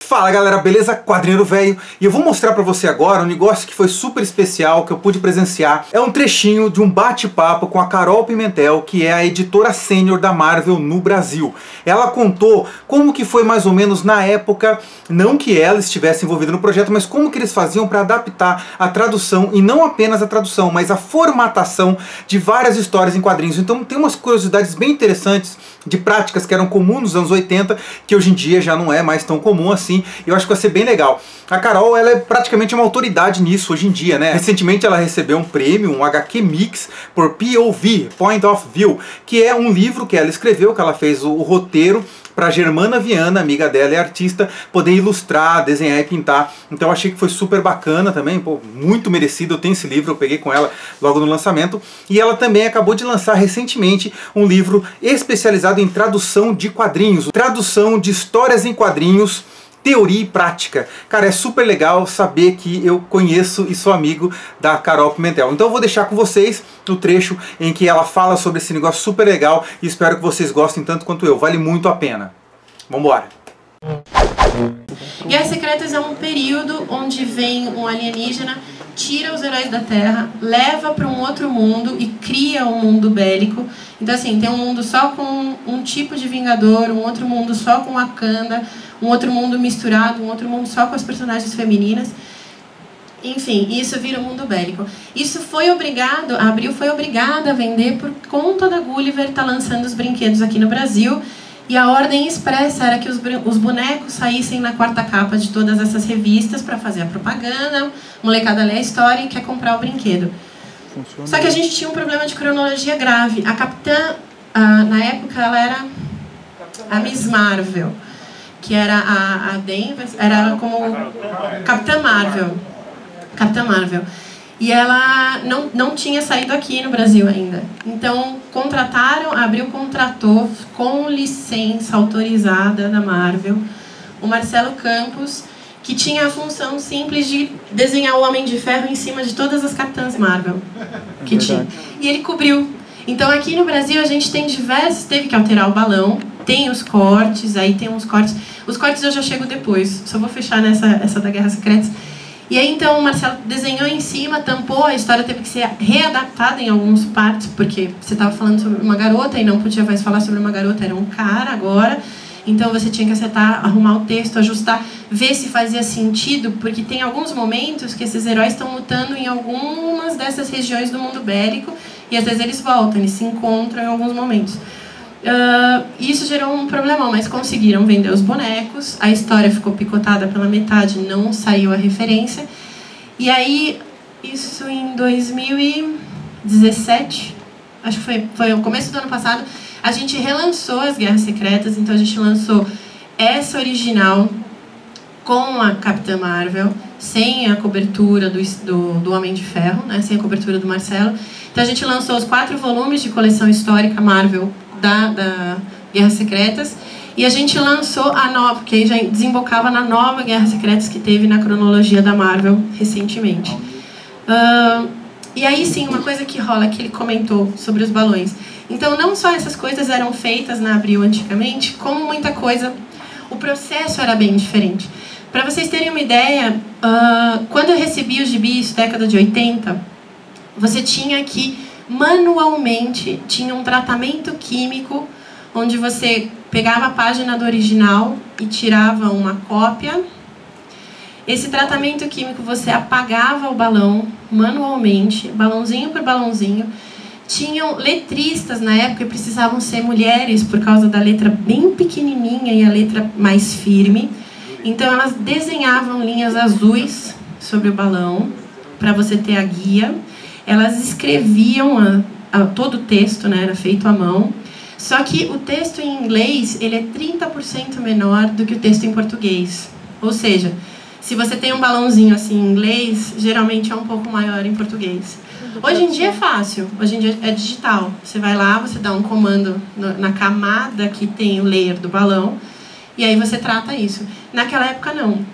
Fala galera, beleza? Quadrinheiro velho. E eu vou mostrar pra você agora um negócio que foi super especial, que eu pude presenciar. É um trechinho de um bate-papo com a Carol Pimentel, que é a editora sênior da Marvel no Brasil. Ela contou como que foi mais ou menos na época, não que ela estivesse envolvida no projeto, mas como que eles faziam para adaptar a tradução, e não apenas a tradução, mas a formatação de várias histórias em quadrinhos. Então tem umas curiosidades bem interessantes de práticas que eram comuns nos anos 80, que hoje em dia já não é mais tão comum assim. E eu acho que vai ser bem legal. A Carol, ela é praticamente uma autoridade nisso hoje em dia, né? Recentemente ela recebeu um prêmio, um HQ Mix, por POV, Point of View, que é um livro que ela escreveu, que ela fez o roteiro para Germana Viana, amiga dela e artista, poder ilustrar, desenhar e pintar. Então eu achei que foi super bacana também, pô, muito merecido. Eu tenho esse livro, eu peguei com ela logo no lançamento. E ela também acabou de lançar recentemente um livro especializado em tradução de quadrinhos, tradução de histórias em quadrinhos, teoria e prática. Cara, é super legal saber que eu conheço e sou amigo da Carol Pimentel. Então eu vou deixar com vocês o trecho em que ela fala sobre esse negócio super legal e espero que vocês gostem tanto quanto eu. Vale muito a pena. Vambora! Guerras Secretas é um período onde vem um alienígena, tira os heróis da Terra, leva para um outro mundo e cria um mundo bélico. Então assim, tem um mundo só com um tipo de Vingador, um outro mundo só com Wakanda, um outro mundo misturado, um outro mundo só com as personagens femininas. Enfim, isso vira um mundo bélico. Isso foi obrigado, a Abril foi obrigada a vender por conta da Gulliver estar lançando os brinquedos aqui no Brasil. E a ordem expressa era que os bonecos saíssem na quarta capa de todas essas revistas para fazer a propaganda, molecada lê a história e quer comprar o brinquedo. Só que a gente tinha um problema de cronologia grave. A Capitã, na época, ela era a Miss Marvel, que era a Danvers, era como Capitã Marvel. Capitã Marvel. E ela não tinha saído aqui no Brasil ainda. Então, a Abril contratou, com licença autorizada da Marvel, o Marcelo Campos, que tinha a função simples de desenhar o Homem de Ferro em cima de todas as Capitãs Marvel que tinha. E ele cobriu. Então, aqui no Brasil, a gente tem teve que alterar o balão, tem os cortes, aí tem uns cortes. Os cortes eu já chego depois, só vou fechar essa da Guerras Secretas. E aí então o Marcelo desenhou em cima, tampou, a história teve que ser readaptada em alguns partes, porque você estava falando sobre uma garota e não podia mais falar sobre uma garota, era um cara agora. Então você tinha que acertar, arrumar o texto, ajustar, ver se fazia sentido, porque tem alguns momentos que esses heróis estão lutando em algumas dessas regiões do mundo bélico e às vezes eles voltam, eles se encontram em alguns momentos. Isso gerou um problemão, mas conseguiram vender os bonecos, a história ficou picotada pela metade, não saiu a referência. E aí, isso em 2017, acho que foi o começo do ano passado, a gente relançou as Guerras Secretas, então a gente lançou essa original com a Capitã Marvel, sem a cobertura do Homem de Ferro, né, sem a cobertura do Marcelo. Então a gente lançou os 4 volumes de coleção histórica Marvel da Guerras Secretas, e a gente lançou a nova, que aí já desembocava na nova Guerras Secretas que teve na cronologia da Marvel recentemente. E aí sim, uma coisa que rola, que ele comentou sobre os balões. Então não só essas coisas eram feitas na Abril antigamente, como muita coisa, o processo era bem diferente. Para vocês terem uma ideia, quando eu recebi os gibis, década de 80, você tinha que manualmente, tinha um tratamento químico onde você pegava a página do original e tirava uma cópia. Esse tratamento químico você apagava o balão manualmente, balãozinho por balãozinho. Tinham letristas na época e precisavam ser mulheres por causa da letra bem pequenininha e a letra mais firme. Então elas desenhavam linhas azuis sobre o balão para você ter a guia. Elas escreviam todo o texto, né, era feito à mão. Só que o texto em inglês ele é 30% menor do que o texto em português. Ou seja, se você tem um balãozinho assim em inglês, geralmente é um pouco maior em português. Hoje em dia é fácil, hoje em dia é digital. Você vai lá, você dá um comando na camada que tem o layer do balão, e aí você trata isso. Naquela época não.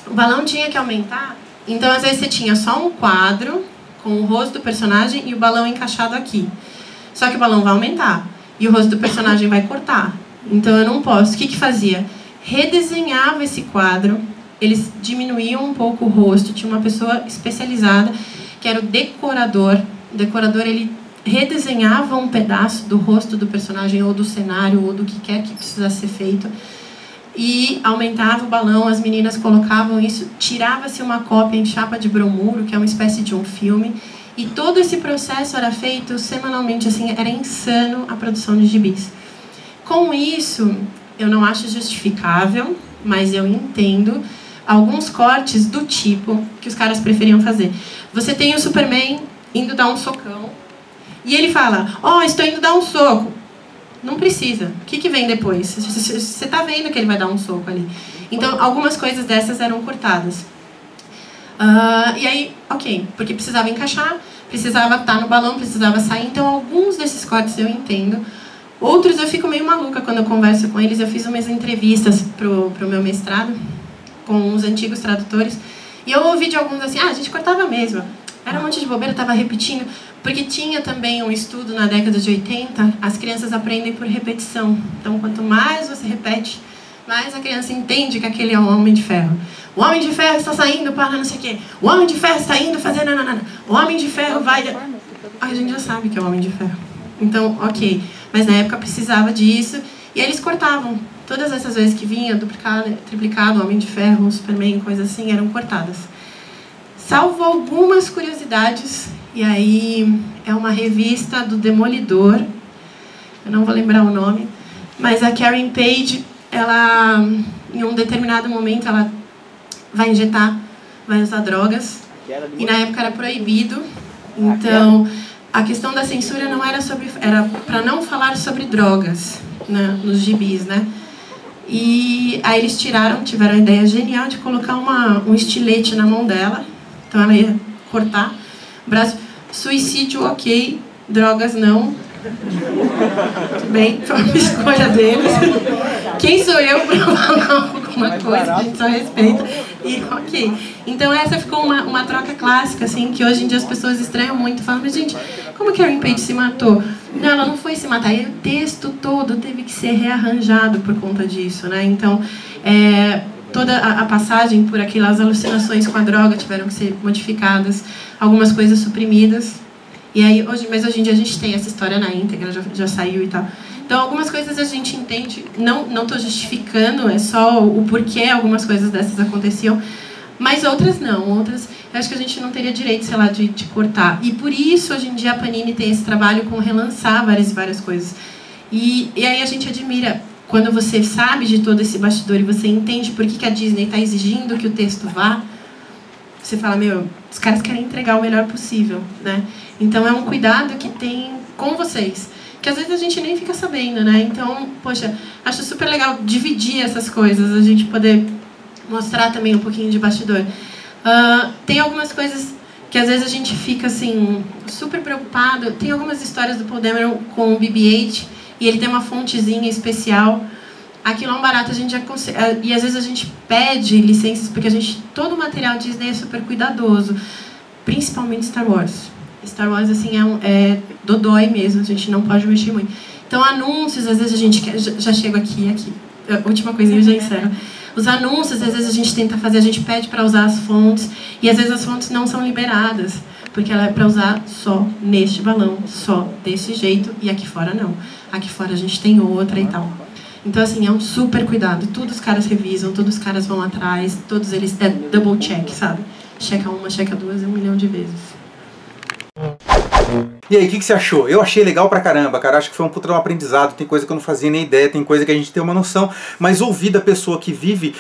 O balão tinha que aumentar, então às vezes você tinha só um quadro com o rosto do personagem e o balão encaixado aqui. Só que o balão vai aumentar e o rosto do personagem vai cortar. Então eu não posso. O que fazia? redesenhava esse quadro, eles diminuíam um pouco o rosto, tinha uma pessoa especializada, que era o decorador. O decorador, ele redesenhava um pedaço do rosto do personagem, ou do cenário, ou do que quer que precisasse ser feito, e aumentava o balão, as meninas colocavam isso, tirava-se uma cópia em chapa de bromuro, que é uma espécie de um filme, e todo esse processo era feito semanalmente, assim, era insano a produção de gibis. Com isso, eu não acho justificável, mas eu entendo alguns cortes do tipo que os caras preferiam fazer. Você tem o Superman indo dar um socão, e ele fala, ó, estou indo dar um soco. Não precisa. O que vem depois? Você está vendo que ele vai dar um soco ali. Então, algumas coisas dessas eram cortadas. E aí, ok, porque precisava encaixar, precisava estar no balão, precisava sair. Então, alguns desses cortes eu entendo. Outros eu fico meio maluca quando eu converso com eles. Eu fiz umas entrevistas pro meu mestrado com os antigos tradutores. E eu ouvi de alguns assim, a gente cortava mesmo. Era um monte de bobeira, estava repetindo. Porque tinha também um estudo na década de 80, as crianças aprendem por repetição. Então, quanto mais você repete, mais a criança entende que aquele é o Homem de Ferro. O Homem de Ferro está saindo para não sei o quê. O Homem de Ferro está indo fazer nananana. O Homem de Ferro vai... A gente já sabe que é o Homem de Ferro. Então, ok. Mas na época precisava disso. E aí eles cortavam. Todas essas vezes que vinha, duplicado, triplicado, Homem de Ferro, Superman, coisas assim, eram cortadas. Salvo algumas curiosidades... E aí é uma revista do Demolidor, eu não vou lembrar o nome, mas a Karen Page, ela, em um determinado momento, ela vai injetar, vai usar drogas, e na época era proibido, então a questão da censura não era sobre, era para não falar sobre drogas, né, nos gibis, né? E aí eles tiveram a ideia genial de colocar um estilete na mão dela, então ela ia cortar braço, suicídio ok, drogas não. Tudo bem, foi uma escolha deles. Quem sou eu para falar alguma coisa? A gente só respeita. E ok. Então essa ficou uma troca clássica, assim, que hoje em dia as pessoas estranham muito. Falam, mas gente, como a Karen Page se matou? Não, ela não foi se matar. E o texto todo teve que ser rearranjado por conta disso, né? Então, toda a passagem por aquelas alucinações com a droga tiveram que ser modificadas, algumas coisas suprimidas. E aí, mas hoje em dia a gente tem essa história na íntegra, já saiu e tal. Então, algumas coisas a gente entende, não estou justificando, é só o porquê algumas coisas dessas aconteciam, mas outras não, outras eu acho que a gente não teria direito, sei lá, de cortar. E por isso, hoje em dia, a Panini tem esse trabalho com relançar várias coisas. E aí a gente admira... Quando você sabe de todo esse bastidor e você entende por que a Disney está exigindo que o texto vá, você fala, meu, os caras querem entregar o melhor possível, né? Então é um cuidado que tem com vocês, que às vezes a gente nem fica sabendo, né? Então, poxa, acho super legal dividir essas coisas, a gente poder mostrar também um pouquinho de bastidor. Tem algumas coisas que às vezes a gente fica, assim, super preocupado. Tem algumas histórias do Paul Dameron com o BB-8, e ele tem uma fontezinha especial. Aquilo é um barato, a gente já consegue, e às vezes a gente pede licenças, porque todo o material Disney é super cuidadoso, principalmente Star Wars. Star Wars, assim, é dodói mesmo, a gente não pode mexer muito. Então, anúncios, às vezes a gente quer, já chego aqui, a última coisinha eu já encerro. Os anúncios, às vezes a gente tenta fazer, a gente pede para usar as fontes, e às vezes as fontes não são liberadas, porque ela é para usar só neste balão, só desse jeito, e aqui fora não. Aqui fora a gente tem outra e tal. Então, assim, é um super cuidado. Todos os caras revisam, todos os caras vão atrás, todos eles... É double check, sabe? Checa uma, checa duas, 1 milhão de vezes. E aí, o que você achou? Eu achei legal pra caramba, cara. Acho que foi um puta aprendizado. Tem coisa que eu não fazia nem ideia, tem coisa que a gente tem uma noção. Mas ouvir da pessoa que vive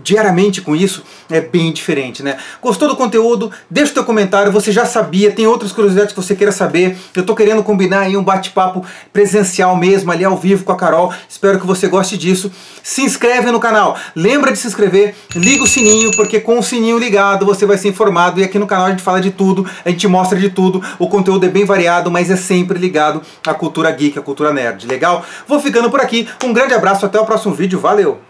diariamente com isso é bem diferente, né? Gostou do conteúdo? Deixa o teu comentário. Você já sabia? Tem outras curiosidades que você queira saber? Eu tô querendo combinar aí um bate-papo presencial mesmo, ali ao vivo com a Carol. Espero que você goste disso. Se inscreve no canal. Lembra de se inscrever. Liga o sininho, porque com o sininho ligado você vai ser informado. E aqui no canal a gente fala de tudo, a gente mostra de tudo. O conteúdo é bem variado, mas é sempre ligado à cultura geek, à cultura nerd. Legal? Vou ficando por aqui. Um grande abraço, até o próximo vídeo. Valeu!